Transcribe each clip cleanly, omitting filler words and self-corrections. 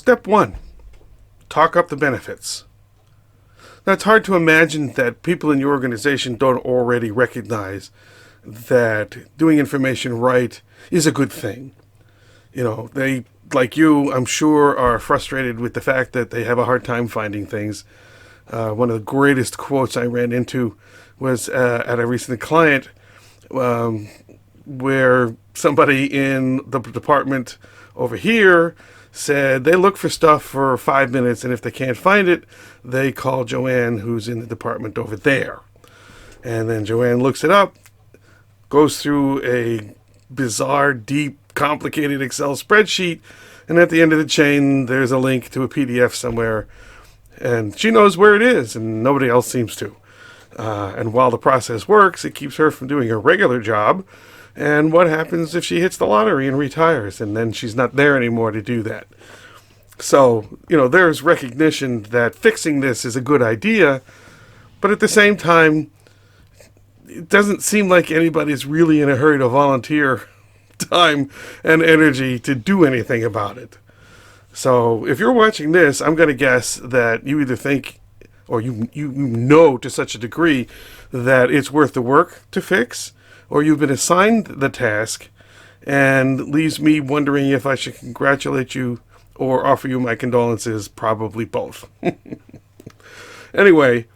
step one, talk up the benefits. Now, it's hard to imagine that people in your organization don't already recognize that doing information right is a good thing. They, like you, I'm sure, are frustrated with the fact that they have a hard time finding things. One of the greatest quotes I ran into was at a recent client where somebody in the department over here said they look for stuff for 5 minutes, and if they can't find it, they call Joanne, who's in the department over there. And then Joanne looks it up, goes through a bizarre, deep, complicated Excel spreadsheet, and at the end of the chain, there's a link to a PDF somewhere, and she knows where it is, and nobody else seems to. And while the process works, it keeps her from doing her regular job. And what happens if she hits the lottery and retires, and then she's not there anymore to do that? So, there's recognition that fixing this is a good idea, but at the same time, it doesn't seem like anybody's really in a hurry to volunteer time and energy to do anything about it. So if you're watching this, I'm going to guess that you either think, or you know to such a degree that it's worth the work to fix, or you've been assigned the task, and leaves me wondering if I should congratulate you or offer you my condolences, probably both. Anyway,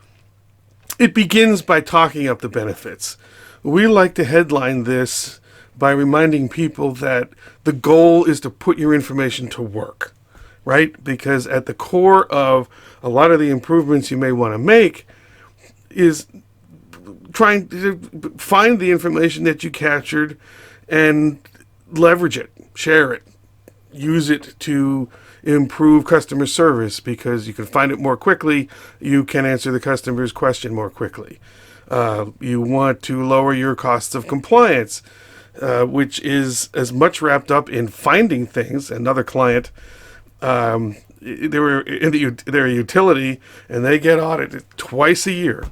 it begins by talking up the benefits. We like to headline this by reminding people that the goal is to put your information to work, right? Because at the core of a lot of the improvements you may want to make is trying to find the information that you captured and leverage it, share it, use it to improve customer service, because you can find it more quickly, you can answer the customer's question more quickly. You want to lower your costs of compliance, which is as much wrapped up in finding things. Another client, they were in their utility, and they get audited twice a year.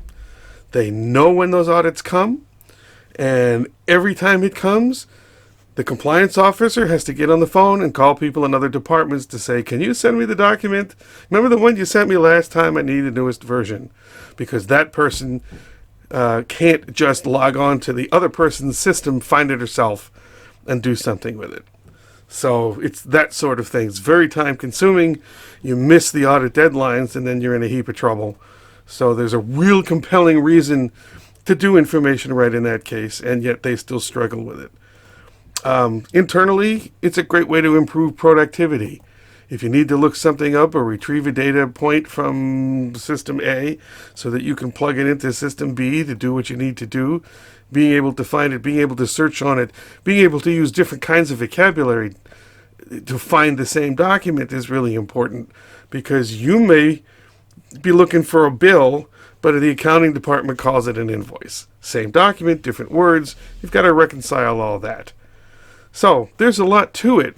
They know when those audits come, and every time it comes, the compliance officer has to get on the phone and call people in other departments to say, can you send me the document? Remember the one you sent me last time? I need the newest version. Because that person can't just log on to the other person's system, find it herself, and do something with it. So it's that sort of thing. It's very time consuming. You miss the audit deadlines, and then you're in a heap of trouble. So there's a real compelling reason to do information right in that case, and yet they still struggle with it. Internally, it's a great way to improve productivity. If you need to look something up or retrieve a data point from system A so that you can plug it into system B to do what you need to do, being able to find it, being able to search on it, being able to use different kinds of vocabulary to find the same document is really important, because you may be looking for a bill, but the accounting department calls it an invoice. Same document, different words. You've got to reconcile all that. So there's a lot to it.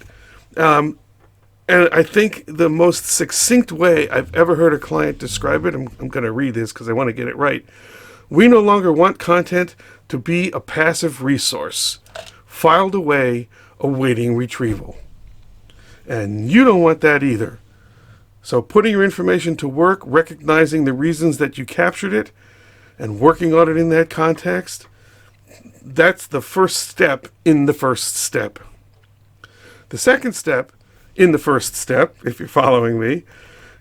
And I think the most succinct way I've ever heard a client describe it, I'm going to read this because I want to get it right. We no longer want content to be a passive resource, filed away, awaiting retrieval. And you don't want that either. So putting your information to work, recognizing the reasons that you captured it, and working on it in that context, that's the first step in the first step. The second step in the first step, if you're following me,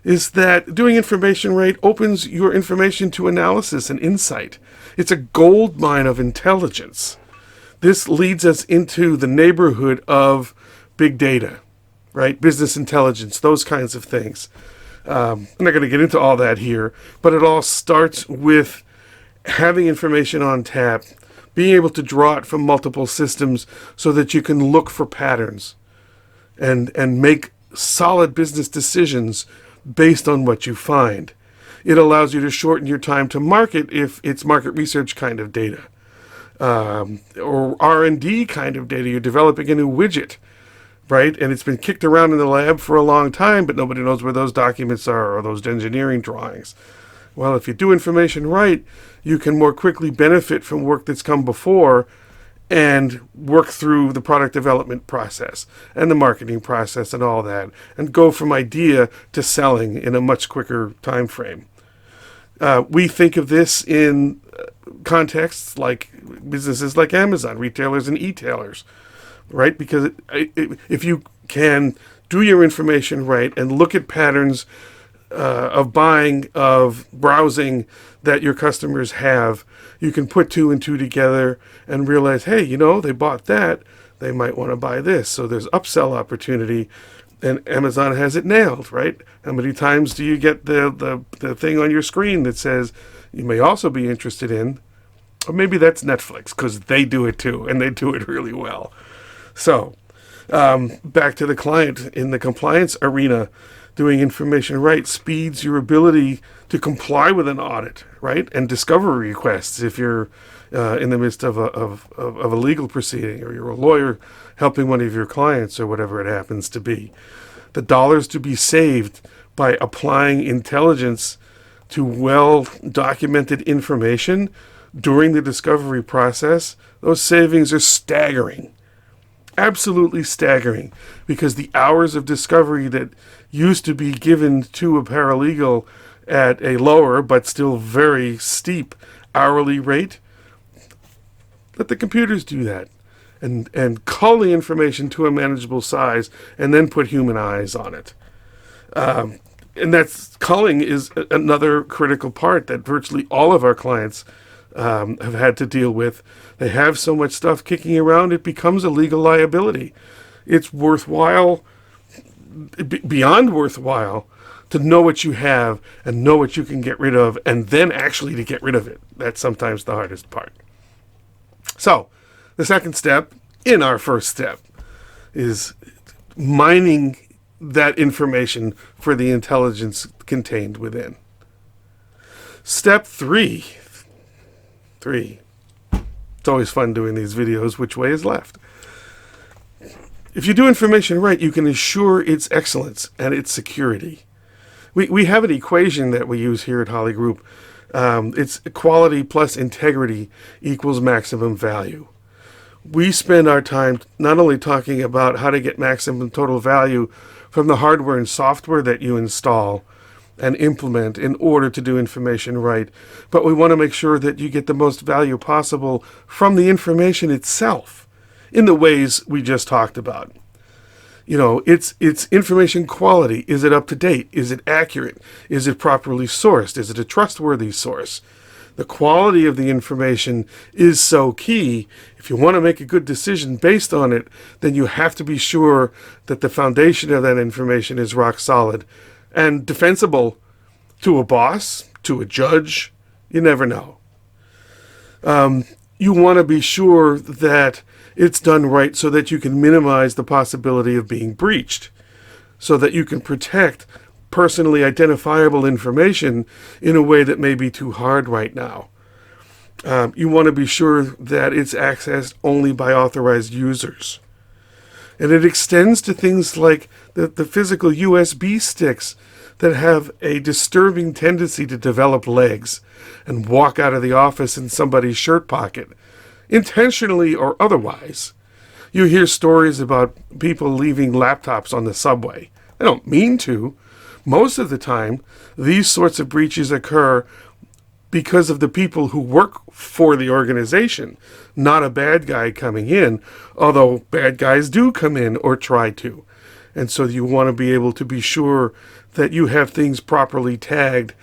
is that doing information right opens your information to analysis and insight. It's a gold mine of intelligence. This leads us into the neighborhood of big data, right? Business intelligence, those kinds of things. I'm not going to get into all that here, but it all starts with having information on tap, being able to draw it from multiple systems so that you can look for patterns and make solid business decisions based on what you find. It allows you to shorten your time to market if it's market research kind of data, or R&D kind of data. You're developing a new widget, right? And it's been kicked around in the lab for a long time, but nobody knows where those documents are or those engineering drawings. Well, if you do information right, you can more quickly benefit from work that's come before and work through the product development process and the marketing process and all that, and go from idea to selling in a much quicker time frame. We think of this in contexts like businesses like Amazon, retailers and e-tailers, right? Because if you can do your information right and look at patterns of buying, of browsing that your customers have, you can put two and two together and realize, hey, they bought that, they might want to buy this. So there's upsell opportunity, and Amazon has it nailed, right? How many times do you get the thing on your screen that says you may also be interested in, or maybe that's Netflix, because they do it too, and they do it really well. So back to the client in the compliance arena, doing information right speeds your ability to comply with an audit, right? And discovery requests if you're in the midst of a legal proceeding, or you're a lawyer helping one of your clients, or whatever it happens to be. The dollars to be saved by applying intelligence to well-documented information during the discovery process, those savings are staggering. Absolutely staggering, because the hours of discovery that used to be given to a paralegal at a lower but still very steep hourly rate, let the computers do that and cull the information to a manageable size and then put human eyes on it. And that's culling is another critical part that virtually all of our clients have had to deal with. They have so much stuff kicking around, it becomes a legal liability. It's worthwhile, beyond worthwhile, to know what you have and know what you can get rid of, and then actually to get rid of it. That's sometimes the hardest part. So, the second step in our first step is mining that information for the intelligence contained within. Step three. It's always fun doing these videos. Which way is left? If you do information right, you can assure its excellence and its security. We have an equation that we use here at Holly Group. It's quality plus integrity equals maximum value. We spend our time not only talking about how to get maximum total value from the hardware and software that you install and implement in order to do information right, but we want to make sure that you get the most value possible from the information itself in the ways we just talked about. It's information quality. Is it up to date? Is it accurate? Is it properly sourced? Is it a trustworthy source? The quality of the information is so key. If you want to make a good decision based on it, then you have to be sure that the foundation of that information is rock solid and defensible to a boss, to a judge. You never know. You want to be sure that it's done right so that you can minimize the possibility of being breached, so that you can protect personally identifiable information in a way that may be too hard right now. You want to be sure that it's accessed only by authorized users. And it extends to things like the physical USB sticks that have a disturbing tendency to develop legs and walk out of the office in somebody's shirt pocket, intentionally or otherwise. You hear stories about people leaving laptops on the subway. They don't mean to. Most of the time, these sorts of breaches occur because of the people who work for the organization, not a bad guy coming in, although bad guys do come in or try to. And so you want to be able to be sure that you have things properly tagged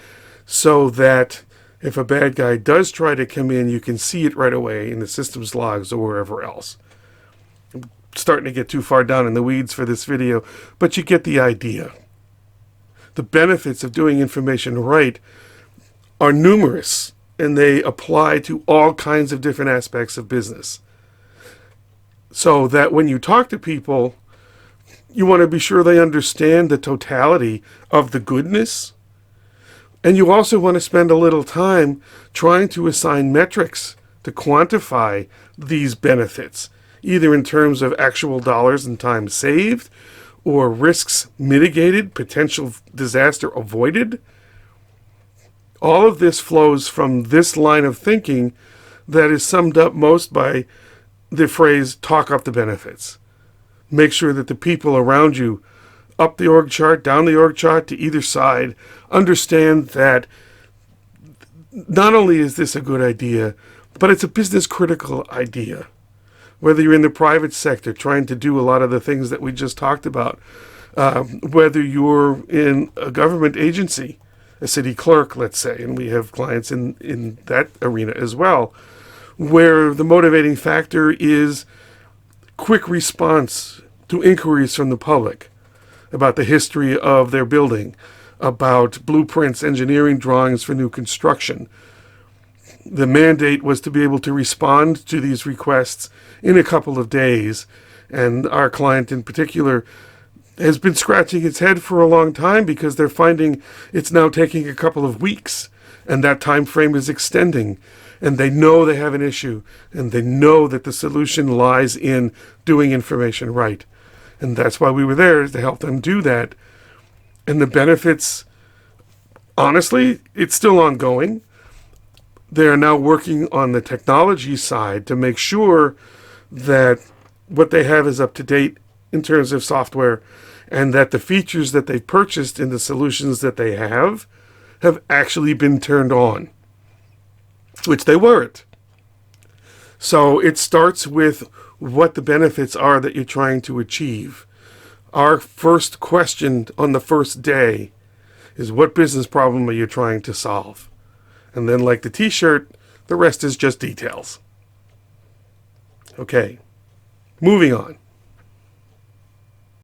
so that if a bad guy does try to come in, you can see it right away in the system's logs or wherever else. I'm starting to get too far down in the weeds for this video, but you get the idea. The benefits of doing information right are numerous, and they apply to all kinds of different aspects of business. So that when you talk to people, you want to be sure they understand the totality of the goodness. And you also want to spend a little time trying to assign metrics to quantify these benefits, either in terms of actual dollars and time saved, or risks mitigated, potential disaster avoided. All of this flows from this line of thinking that is summed up most by the phrase talk up the benefits. Make sure that the people around you, up the org chart, down the org chart, to either side, understand that not only is this a good idea, but it's a business critical idea. Whether you're in the private sector trying to do a lot of the things that we just talked about, whether you're in a government agency, a city clerk, let's say, and we have clients in that arena as well, where the motivating factor is quick response to inquiries from the public about the history of their building, about blueprints, engineering drawings for new construction. The mandate was to be able to respond to these requests in a couple of days, and our client in particular has been scratching its head for a long time because they're finding it's now taking a couple of weeks, and that time frame is extending, and they know they have an issue, and they know that the solution lies in doing information right. And that's why we were there, to help them do that. And the benefits, honestly, it's still ongoing. They are now working on the technology side to make sure that what they have is up to date in terms of software, and that the features that they've purchased in the solutions that they have actually been turned on, which they weren't. So it starts with what the benefits are that you're trying to achieve. Our first question on the first day is, what business problem are you trying to solve? And then, like the t-shirt, the rest is just details. Okay, moving on.